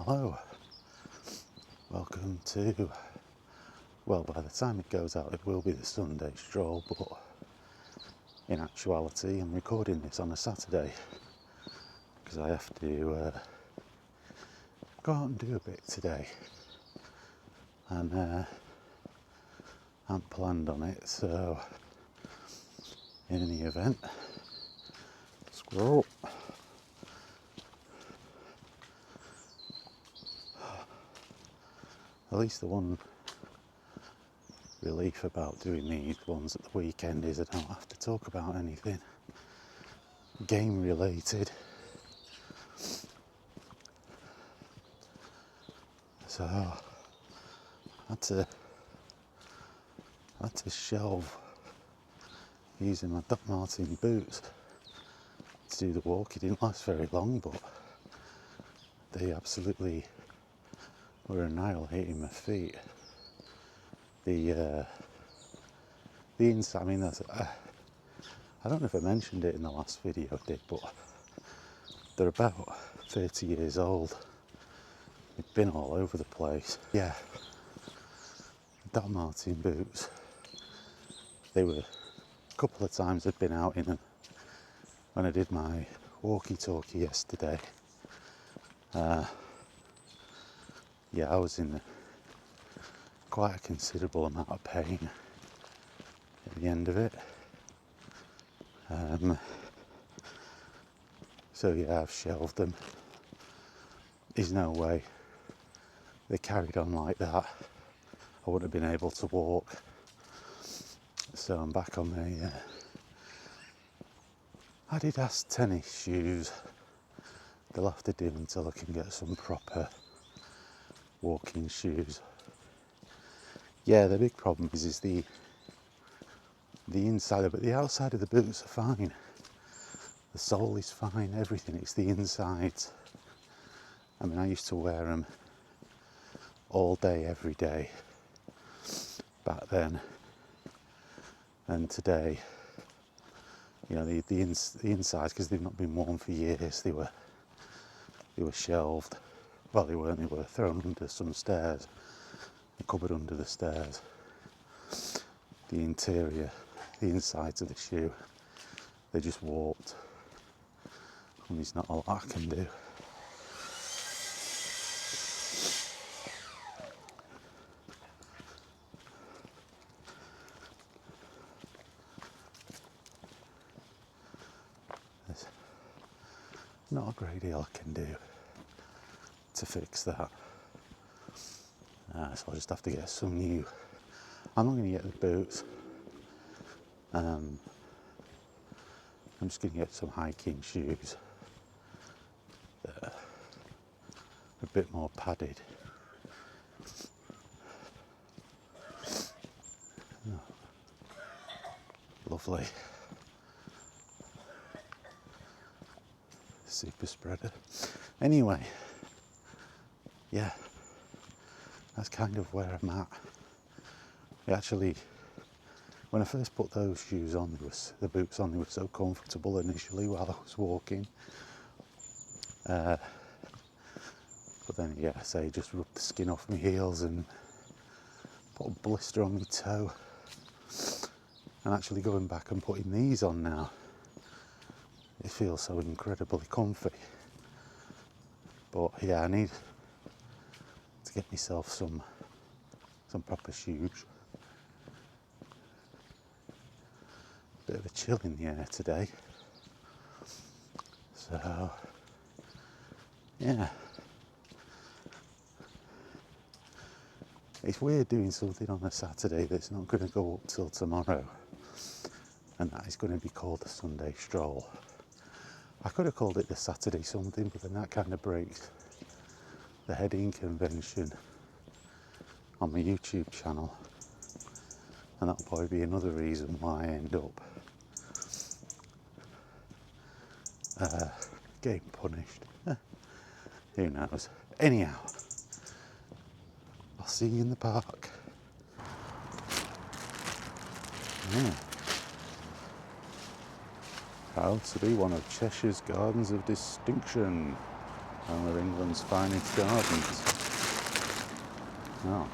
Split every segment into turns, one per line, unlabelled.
Hello, welcome to, well, by the time it goes out it will be the Sunday Stroll, but in actuality I'm recording this on a Saturday because I have to go out and do a bit today, and I hadn't planned on it, so in any event, squirrel. At least the one relief about doing these ones at the weekend is I don't have to talk about anything game related. So I had to shelve using my Doc Martin boots to do the walk. It didn't last very long, but they absolutely were annihilating my feet. The inside, I mean, I don't know if I mentioned it in the last video I did, but they're about 30 years old. They've been all over the place. Yeah, Doc Martin boots. They were, a couple of times I'd been out in them when I did my walkie-talkie yesterday. Yeah, I was in quite a considerable amount of pain at the end of it. So yeah, I've shelved them. There's no way they carried on like that, I wouldn't have been able to walk. So I'm back on my Adidas tennis shoes. They'll have to do until I can get some proper walking shoes. Yeah, the big problem is the inside, but the outside of the boots are fine. The sole is fine, everything. It's the insides. I mean, I used to wear them all day, every day back then, and today, you know, the insides, because they've not been worn for years, they were shelved. Well, they weren't. They were thrown under some stairs, a cupboard under the stairs. The interior, the insides of the shoe, they just warped. And there's not a lot I can do. There's not a great deal I can do to fix that. So I'll just have to get some new. I'm not going to get the boots. I'm just going to get some hiking shoes that are a bit more padded. Oh, lovely. Super spreader. Anyway, yeah, that's kind of where I'm at. Actually, when I first put those shoes on, the boots on, they were so comfortable initially while I was walking. But then, yeah, I say, just rubbed the skin off my heels and put a blister on my toe. And actually going back and putting these on now, it feels so incredibly comfy. But yeah, I need to get myself some proper shoes. Bit of a chill in the air today. So, yeah. It's weird doing something on a Saturday that's not going to go up till tomorrow. And that is going to be called the Sunday Stroll. I could have called it the Saturday something, but then that kind of breaks the heading convention on my YouTube channel. And that'll probably be another reason why I end up getting punished. Who knows? Anyhow, I'll see you in the park. Yeah. Proud to be one of Cheshire's Gardens of Distinction. One of England's finest gardens. Oh.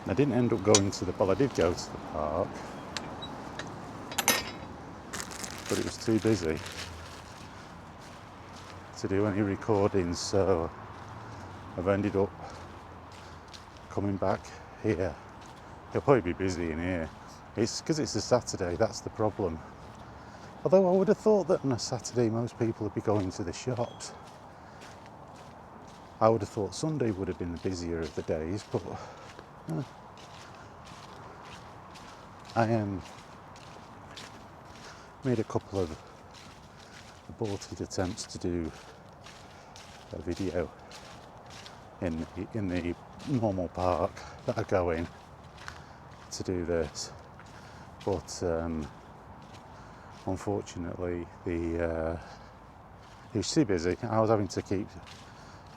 I didn't end up going to the, well, I did go to the park, but it was too busy to do any recording, so I've ended up coming back here. It'll probably be busy in here. It's because it's a Saturday, that's the problem. Although I would have thought that on a Saturday most people would be going to the shops. I would have thought Sunday would have been the busier of the days, but I made a couple of aborted attempts to do a video in the normal park that I go in to do this, but unfortunately it was too busy. I was having to keep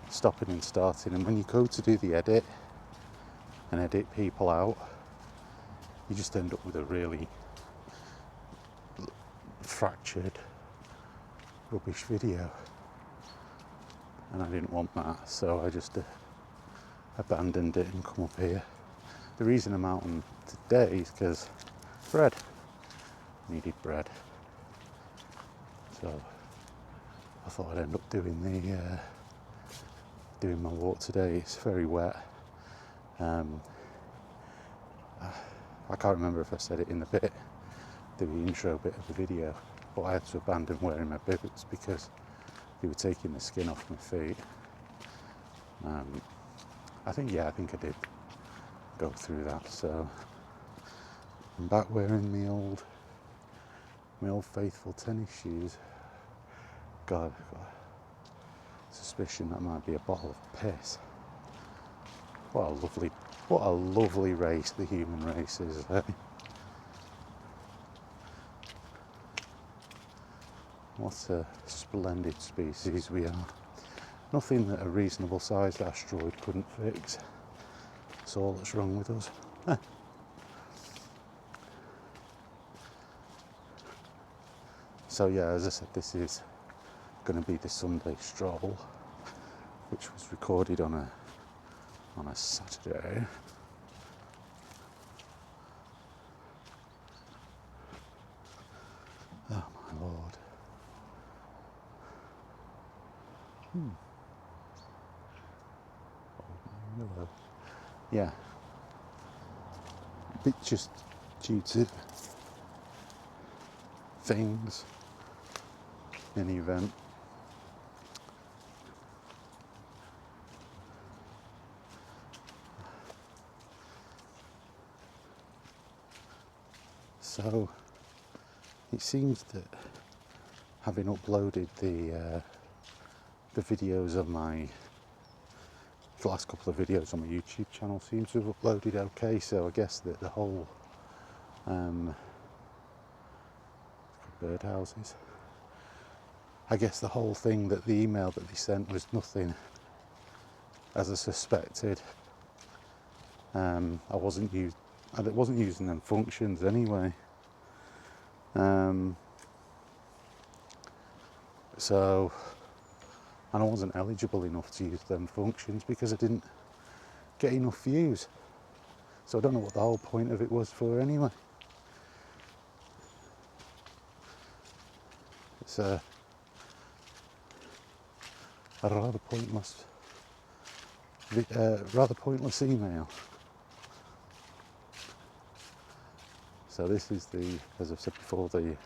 stopping and starting, and when you go to do the edit and edit people out, you just end up with a really fractured, rubbish video, and I didn't want that, so I just abandoned it and come up here. The reason I'm out on today is because bread. Needed bread, so I thought I'd end up doing my walk today. It's very wet. I can't remember if I said it in the intro bit of the video, but I had to abandon wearing my boots because they were taking the skin off my feet. I think I did go through that, so I'm back wearing my old faithful tennis shoes. God, I've got a suspicion that might be a bottle of piss. What a lovely race the human race is, eh? What a splendid species we are. Nothing that a reasonable sized asteroid couldn't fix. That's all that's wrong with us. So yeah, as I said, this is going to be the Sunday Stroll, which was recorded on a Saturday. Oh my lord. Willow. Yeah. Bit just due to things in the event. So it seems that having uploaded the videos of the last couple of videos on my YouTube channel seems to have uploaded okay, so I guess that the whole birdhouses. I guess the whole thing, that the email that they sent was nothing as I suspected. I wasn't using them functions anyway. So, and I wasn't eligible enough to use them functions because I didn't get enough views. So I don't know what the whole point of it was for anyway. It's a rather pointless email. So this is as I've said before, the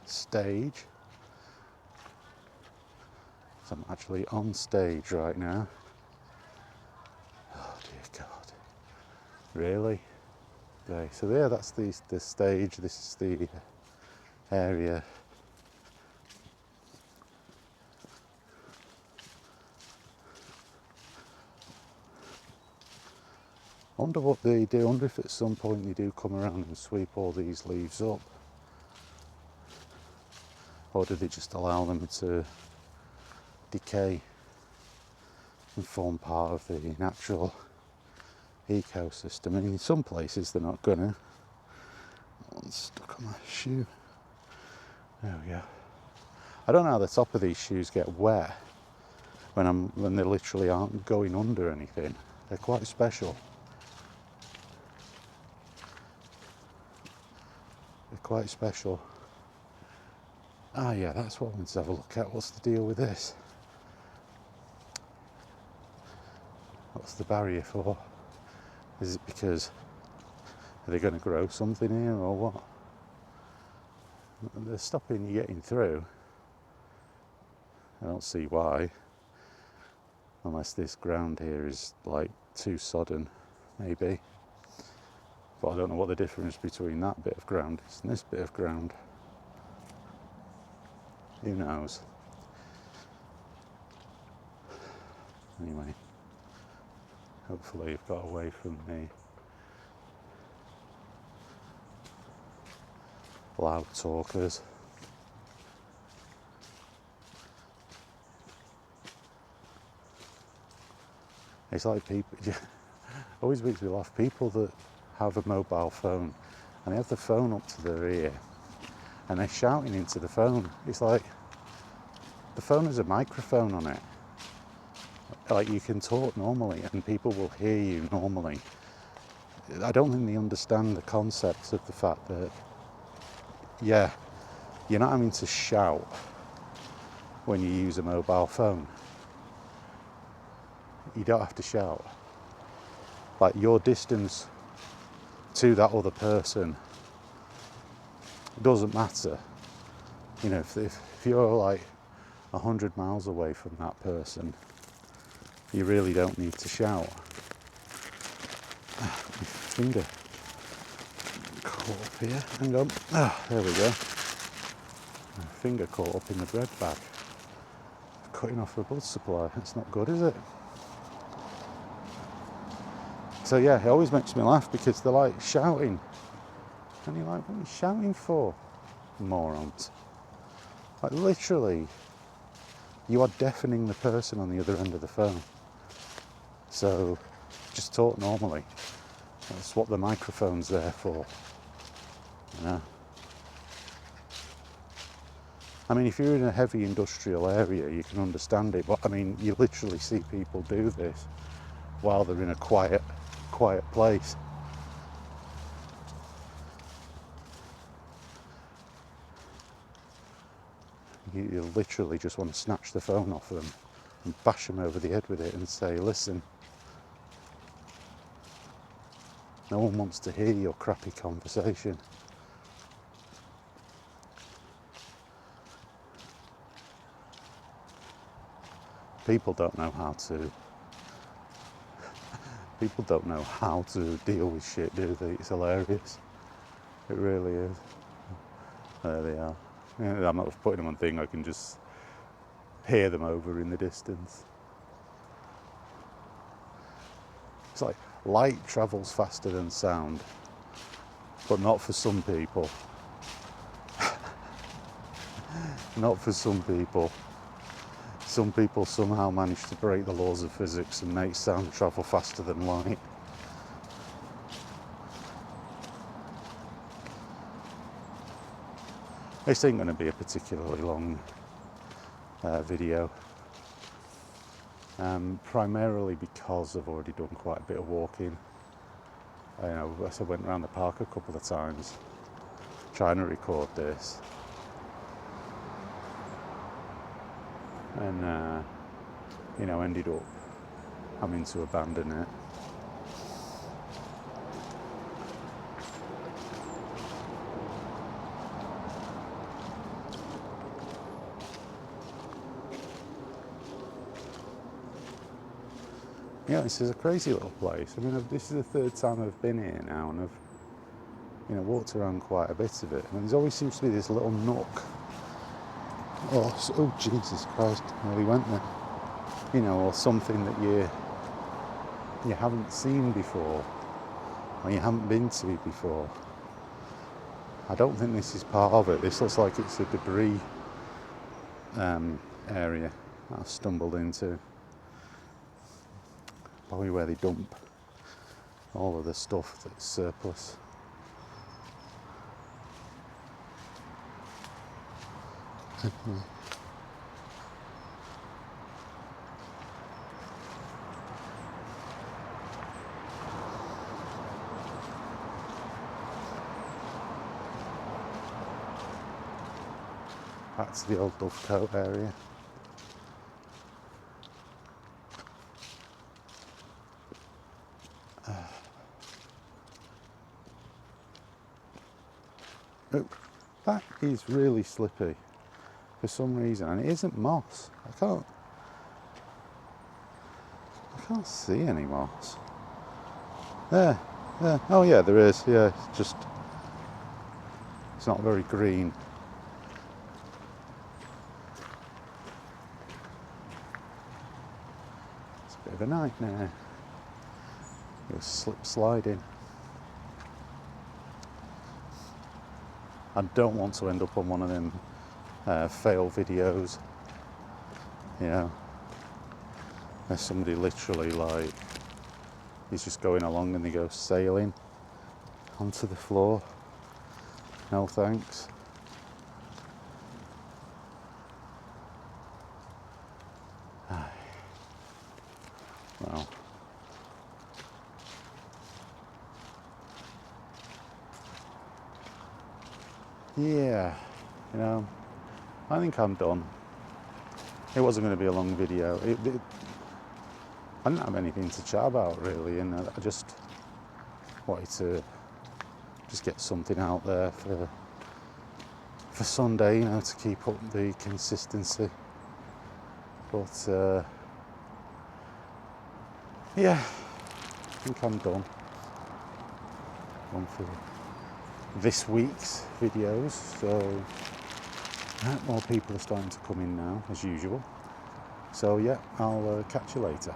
stage. So I'm actually on stage right now. Oh dear God. Really? Okay, so there, that's the stage. This is the area. I wonder what they do. I wonder if at some point they do come around and sweep all these leaves up, or do they just allow them to decay and form part of the natural ecosystem? I mean, in some places they're not gonna. One's stuck on my shoe. There we go. I don't know how the top of these shoes get wet when they literally aren't going under anything. They're quite special. They're quite special. Ah, yeah, that's what I want to have a look at. What's the deal with this? What's the barrier for? Is it because are they going to grow something here or what? They're stopping you getting through. I don't see why. Unless this ground here is like too sodden, maybe. But I don't know what the difference between that bit of ground is and this bit of ground. Who knows? Anyway, hopefully you've got away from the loud talkers. It's like people, always makes me laugh, people that have a mobile phone and they have the phone up to their ear and they're shouting into the phone. It's like the phone has a microphone on it. Like you can talk normally and people will hear you normally. I don't think they understand the concept of the fact that, yeah, you're not having to shout when you use a mobile phone. You don't have to shout. Like your distance to that other person doesn't matter. You know, if you're like 100 miles away from that person, you really don't need to shout. My finger caught up here. Hang on. There we go. My finger caught up in the bread bag. Cutting off the blood supply. That's not good, is it? So yeah, it always makes me laugh because they're like shouting. And you're like, what are you shouting for, morons? Like literally, you are deafening the person on the other end of the phone. So just talk normally. That's what the microphone's there for. You know? I mean, if you're in a heavy industrial area, you can understand it. But I mean, you literally see people do this while they're in a quiet place. You literally just want to snatch the phone off them and bash them over the head with it and say, listen, no one wants to hear your crappy conversation. People don't know how to deal with shit, do they? It's hilarious. It really is. There they are. Yeah, I'm not putting them on thing, I can just hear them over in the distance. It's like light travels faster than sound, but not for some people. Not for some people. Some people somehow manage to break the laws of physics and make sound travel faster than light. This ain't going to be a particularly long video, primarily because I've already done quite a bit of walking. I went around the park a couple of times trying to record this, and ended up having to abandon it. Yeah, this is a crazy little place. I mean, this is the third time I've been here now, and I've walked around quite a bit of it. And there always seems to be this little nook. Oh, Jesus Christ! Nearly went there. Or something that you haven't seen before, or you haven't been to before. I don't think this is part of it. This looks like it's a debris area that I've stumbled into. Probably where they dump all of the stuff that's surplus. back to the old Dovecote area. Oh, that is really slippy for some reason, and it isn't moss. I can't see any moss. There. Oh yeah, there is. Yeah, it's not very green. It's a bit of a nightmare. You'll slip sliding. I don't want to end up on one of them fail videos, you know, where somebody literally, like, he's just going along and they go sailing onto the floor. No thanks. Well, yeah, you know, I think I'm done. It wasn't going to be a long video. I didn't have anything to chat about really, and I just wanted to just get something out there for Sunday, you know, to keep up the consistency. But yeah, I think I'm done for this week's videos. So more people are starting to come in now, as usual. So yeah, I'll catch you later.